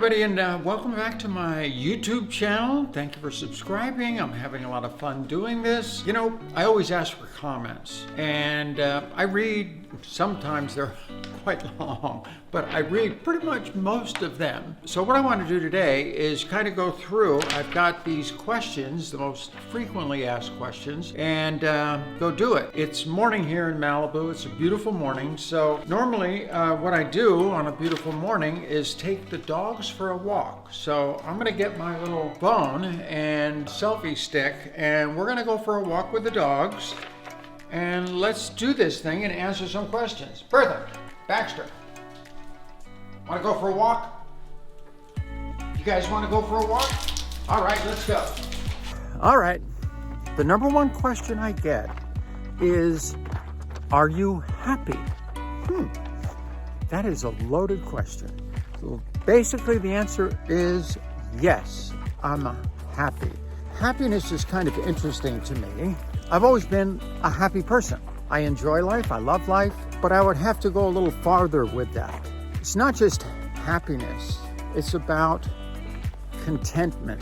everybody, and welcome back to my YouTube channel. Thank you for subscribing. I'm having a lot of fun doing this. You know, I always ask for comments, and I read, sometimes they're quite long, but I read pretty much most of them. So what I want to do today is kind of go through, I've got these questions, the most frequently asked questions, and go do it. It's morning here in Malibu. It's a beautiful morning. So normally what I do on a beautiful morning is take the dogs for a walk. So I'm gonna get my little phone and selfie stick, and we're gonna go for a walk with the dogs, and let's do this thing and answer some questions. Bertha, Baxter, wanna go for a walk? You guys wanna go for a walk? All right, let's go. All right, the number one question I get is, are you happy? That is a loaded question. So basically, the answer is yes, I'm happy. Happiness is kind of interesting to me. I've always been a happy person. I enjoy life, I love life, but I would have to go a little farther with that. It's not just happiness, it's about contentment.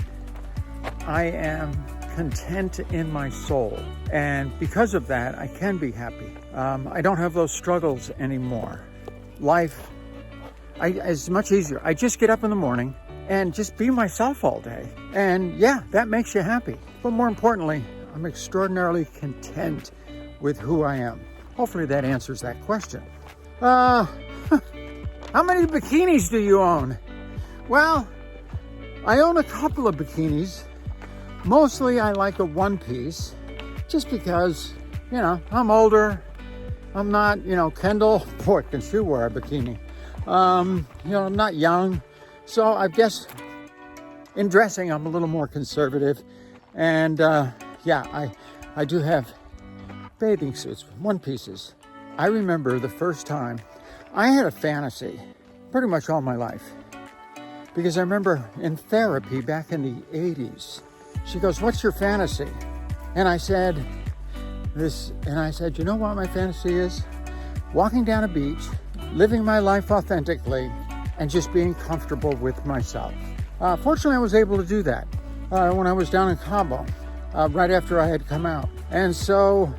I am content in my soul, and because of that, I can be happy. I don't have those struggles anymore. Life is much easier. I just get up in the morning and just be myself all day. And yeah, that makes you happy. But more importantly, I'm extraordinarily content with who I am. Hopefully that answers that question. How many bikinis do you own? Well, I own a couple of bikinis. Mostly I like a one piece, just because, you know, I'm older. I'm not, Kendall, boy, can she wear a bikini? I'm not young. So I guess in dressing, I'm a little more conservative. And yeah, I do have bathing suits, one pieces. I remember the first time I had a fantasy pretty much all my life, because I remember in therapy back in the 80s, she goes, "What's your fantasy?" And I said, you know what my fantasy is? Walking down a beach, living my life authentically, and just being comfortable with myself. Fortunately, I was able to do that when I was down in Cabo, right after I had come out. And so,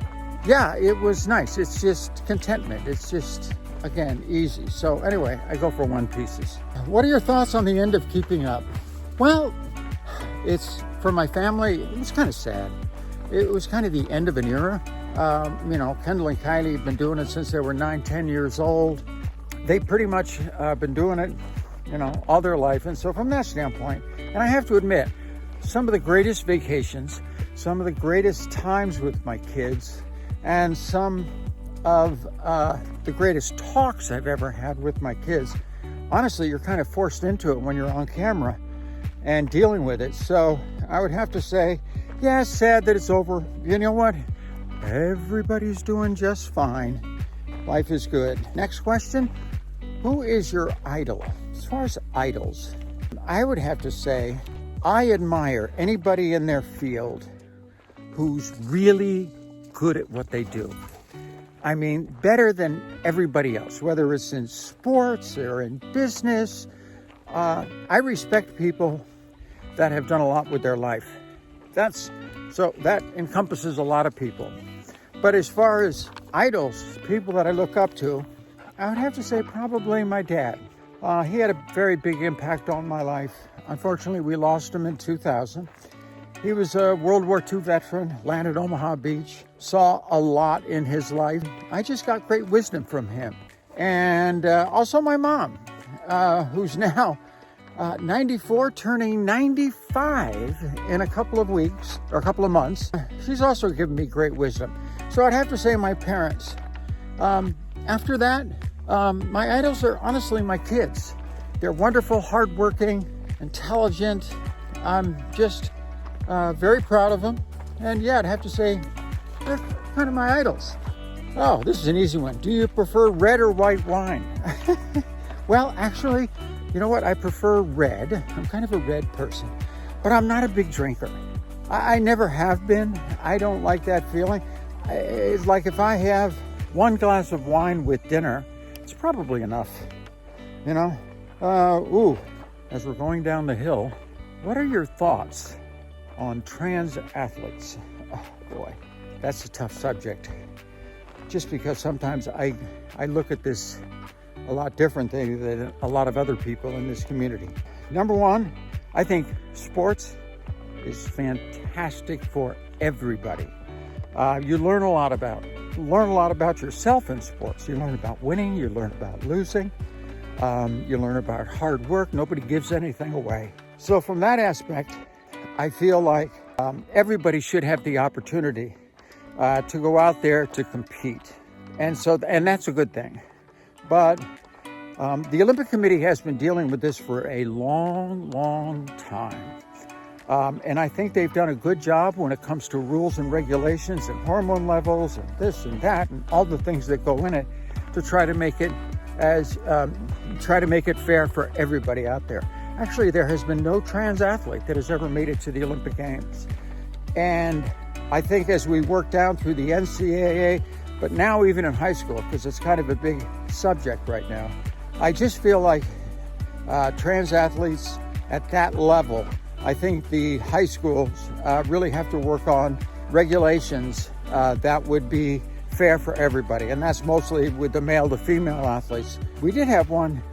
yeah, it was nice. It's just contentment. It's just, again, easy. So anyway, I go for one pieces. What are your thoughts on the end of Keeping Up? Well, it's, for my family, it was kind of sad. It was kind of the end of an era. Kendall and Kylie have been doing it since they were 9-10 years old. They pretty much been doing it, all their life. And so from that standpoint, and I have to admit, some of the greatest vacations, some of the greatest times with my kids, and some of the greatest talks I've ever had with my kids, honestly, you're kind of forced into it when you're on camera and dealing with it. So I would have to say, yeah, it's sad that it's over. You know what? Everybody's doing just fine. Life is good. Next question. Who is your idol? As far as idols, I would have to say I admire anybody in their field who's really good at what they do. I mean, better than everybody else, whether it's in sports or in business. I respect people that have done a lot with their life. So that encompasses a lot of people. But as far as idols, people that I look up to, I would have to say probably my dad. He had a very big impact on my life. Unfortunately, we lost him in 2000. He was a World War II veteran, landed Omaha Beach, saw a lot in his life. I just got great wisdom from him. And also my mom, who's now 94, turning 95 in a couple of weeks or a couple of months. She's also given me great wisdom. So I'd have to say my parents. After that, my idols are honestly my kids. They're wonderful, hardworking, intelligent. I'm just very proud of them. And yeah, I'd have to say they're kind of my idols. Oh, this is an easy one. Do you prefer red or white wine? Well, actually, you know what? I prefer red. I'm kind of a red person, but I'm not a big drinker. I never have been. I don't like that feeling. It's like if I have one glass of wine with dinner, it's probably enough, as we're going down the hill, what are your thoughts on trans athletes? Oh boy, that's a tough subject. Just because sometimes I look at this a lot differently than a lot of other people in this community. Number one, I think sports is fantastic for everybody. You learn a lot about yourself in sports. You learn about winning, you learn about losing, you learn about hard work. Nobody gives anything away. So from that aspect, I feel like everybody should have the opportunity to go out there to compete. And that's a good thing. But the Olympic Committee has been dealing with this for a long time. And I think they've done a good job when it comes to rules and regulations and hormone levels and this and that and all the things that go in it to try to make it fair for everybody out there. Actually, there has been no trans athlete that has ever made it to the Olympic Games. And I think as we work down through the NCAA, but now even in high school, because it's kind of a big subject right now, I just feel like trans athletes at that level, I think the high schools really have to work on regulations that would be fair for everybody. And that's mostly with the male to female athletes. We did have one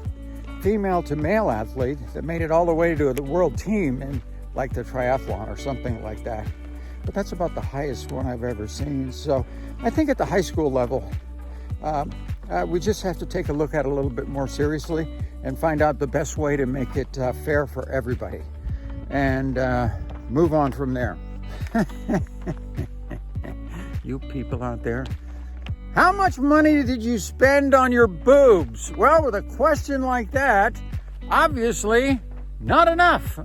female to male athlete that made it all the way to the world team in like the triathlon or something like that. But that's about the highest one I've ever seen. So I think at the high school level, we just have to take a look at it a little bit more seriously and find out the best way to make it fair for everybody and move on from there. You people out there, how much money did you spend on your boobs? Well, with a question like that, obviously not enough.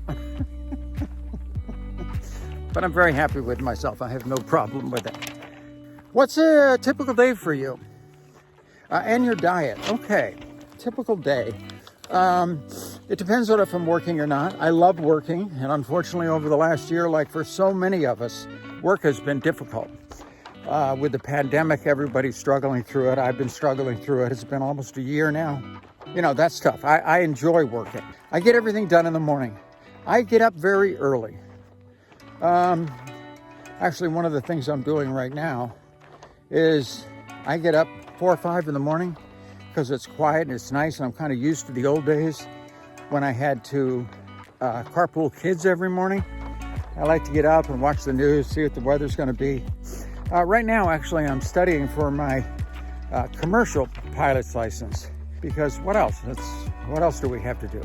But I'm very happy with myself. I have no problem with it. What's a typical day for you? And your diet. Okay, typical day. It depends on if I'm working or not. I love working, and unfortunately over the last year, like for so many of us, work has been difficult. With the pandemic, everybody's struggling through it. I've been struggling through it. It's been almost a year now. You know, that's tough. I enjoy working. I get everything done in the morning. I get up very early. Actually, one of the things I'm doing right now is I get up 4 or 5 in the morning because it's quiet and it's nice, and I'm kind of used to the old days when I had to carpool kids every morning. I like to get up and watch the news, see what the weather's going to be. Right now, actually, I'm studying for my commercial pilot's license because what else? What else do we have to do?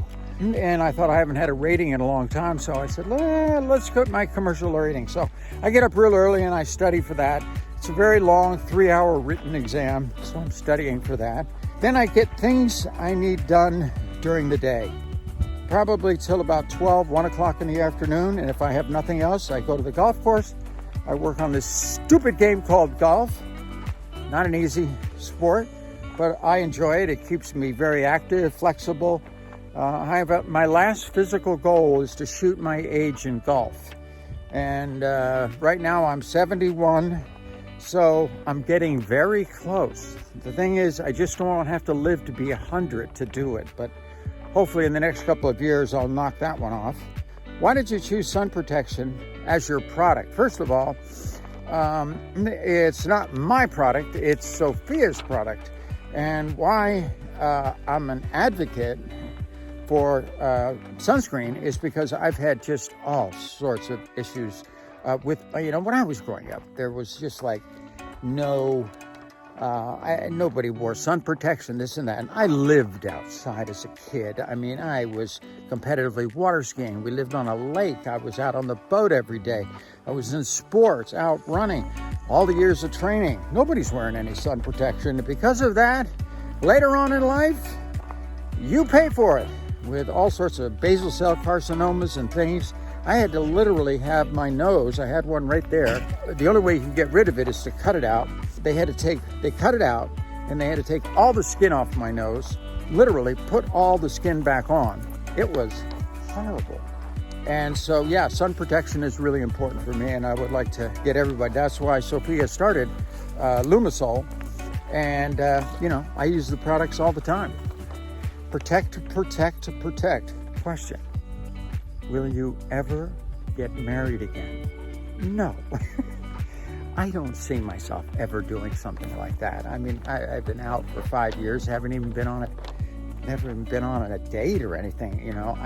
And I thought I haven't had a rating in a long time, so I said, let's go to my commercial rating. So I get up real early and I study for that. It's a very long 3-hour written exam, so I'm studying for that. Then I get things I need done during the day, probably till about 1 o'clock in the afternoon. And if I have nothing else, I go to the golf course. I work on this stupid game called golf. Not an easy sport, but I enjoy it. It keeps me very active, flexible. My last physical goal is to shoot my age in golf. And right now I'm 71, so I'm getting very close. The thing is, I just don't have to live to be 100 to do it, but hopefully in the next couple of years I'll knock that one off. Why did you choose sun protection as your product? First of all, it's not my product, it's Sophia's product. And why I'm an advocate for sunscreen is because I've had just all sorts of issues with, when I was growing up, there was just like nobody wore sun protection, this and that. And I lived outside as a kid. I mean, I was competitively water skiing. We lived on a lake. I was out on the boat every day. I was in sports, out running, all the years of training. Nobody's wearing any sun protection. And because of that, later on in life, you pay for it with all sorts of basal cell carcinomas and things. I had to literally have my nose, I had one right there. The only way you can get rid of it is to cut it out. They cut it out and they had to take all the skin off my nose, literally put all the skin back on. It was horrible. And so, yeah, sun protection is really important for me, and I would like to get everybody. That's why Sophia started Lumisol, and I use the products all the time. Protect, protect, protect. question. Will you ever get married again? No. I don't see myself ever doing something like that. I mean, I've been out for 5 years, haven't even been on it, never even been on a date or anything, you know.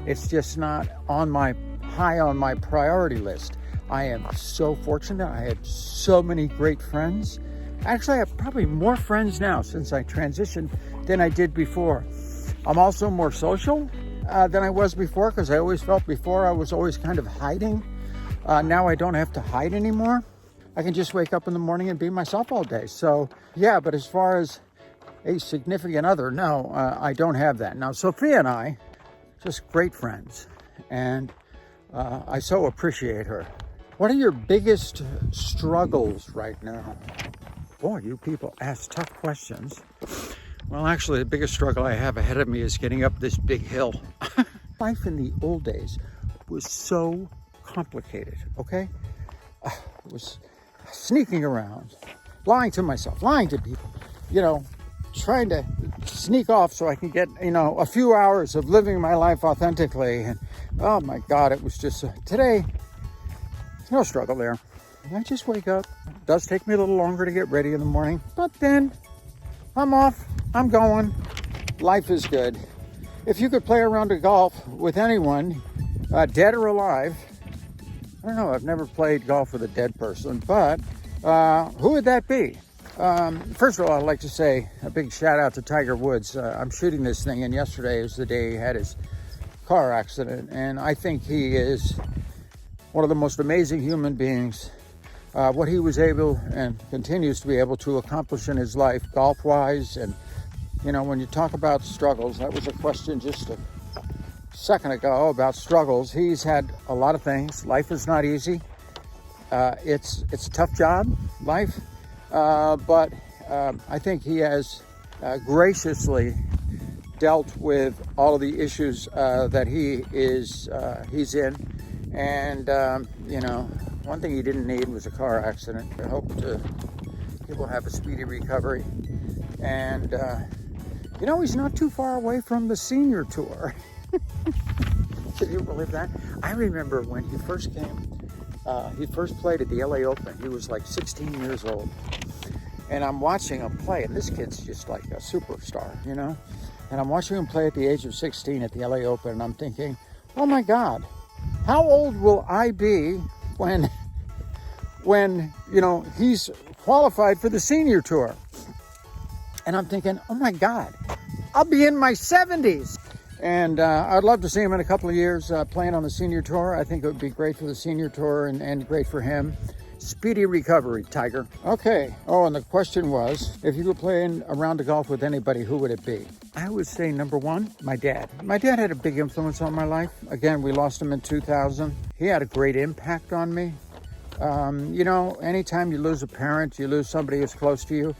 It's just not high on my priority list. I am so fortunate. I had so many great friends. Actually, I have probably more friends now since I transitioned than I did before. I'm also more social than I was before, because I always felt before I was always kind of hiding. Now I don't have to hide anymore. I can just wake up in the morning and be myself all day. So yeah, but as far as a significant other, no, I don't have that. Now, Sophia and I, just great friends, and I so appreciate her. What are your biggest struggles right now? Boy, you people ask tough questions. Well, actually, the biggest struggle I have ahead of me is getting up this big hill. Life in the old days was so complicated, okay? It was sneaking around, lying to myself, lying to people, you know, trying to sneak off so I can get, you know, a few hours of living my life authentically. And oh my God, it was just, today, there's no struggle there. I just wake up. It does take me a little longer to get ready in the morning, but then I'm off, I'm going. Life is good. If you could play a round of golf with anyone, dead or alive, I don't know, I've never played golf with a dead person, but who would that be? First of all, I'd like to say a big shout out to Tiger Woods. I'm shooting this thing, and yesterday was the day he had his car accident, and I think he is one of the most amazing human beings. What he was able and continues to be able to accomplish in his life, golf-wise, and you know, when you talk about struggles, that was a question just a second ago about struggles. He's had a lot of things. Life is not easy. It's a tough job, life, but I think he has graciously dealt with all of the issues that he's in, and you know, one thing he didn't need was a car accident. I hope he will have a speedy recovery, and you know, he's not too far away from the senior tour. Can you believe that? I remember when he first came, he first played at the LA Open. He was like 16 years old. And I'm watching him play, and this kid's just like a superstar, you know? And I'm watching him play at the age of 16 at the LA Open, and I'm thinking, oh my God, how old will I be when you know, he's qualified for the senior tour? And I'm thinking, oh my God, I'll be in my 70s. And I'd love to see him in a couple of years playing on the senior tour. I think it would be great for the senior tour and great for him. Speedy recovery, Tiger. Okay. Oh, and the question was, if you were playing a round of golf with anybody, who would it be? I would say number one, my dad. My dad had a big influence on my life. Again, we lost him in 2000. He had a great impact on me. You know, anytime you lose a parent, you lose somebody who's close to you.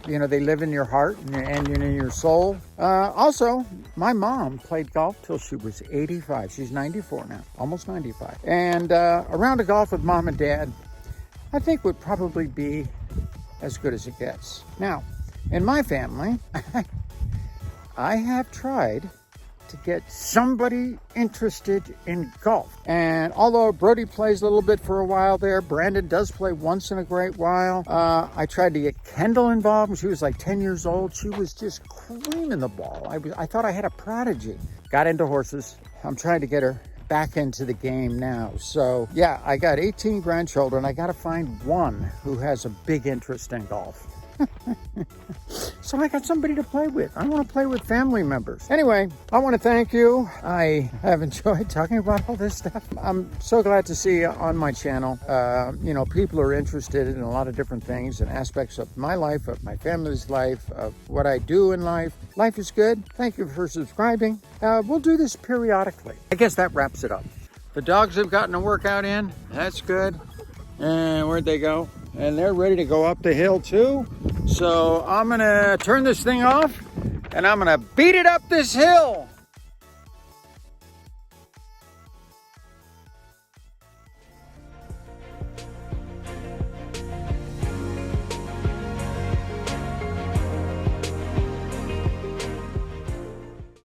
You know, they live in your heart and in your soul. Also, my mom played golf till she was 85. She's 94 now, almost 95. And a round of golf with mom and dad, I think would probably be as good as it gets. Now, in my family, I have tried to get somebody interested in golf. And although Brody plays a little bit for a while there, Brandon does play once in a great while. I tried to get Kendall involved when she was like 10 years old. She was just creaming the ball. I thought I had a prodigy. Got into horses. I'm trying to get her back into the game now. So yeah, I got 18 grandchildren. I got to find one who has a big interest in golf. So I got somebody to play with. I want to play with family members. Anyway, I want to thank you. I have enjoyed talking about all this stuff. I'm so glad to see on my channel, you know, people are interested in a lot of different things and aspects of my life, of my family's life, of what I do in life. Life is good. Thank you for subscribing. We'll do this periodically. I guess that wraps it up. The dogs have gotten a workout in. That's good. And where'd they go? And they're ready to go up the hill too. So I'm gonna turn this thing off and I'm gonna beat it up this hill.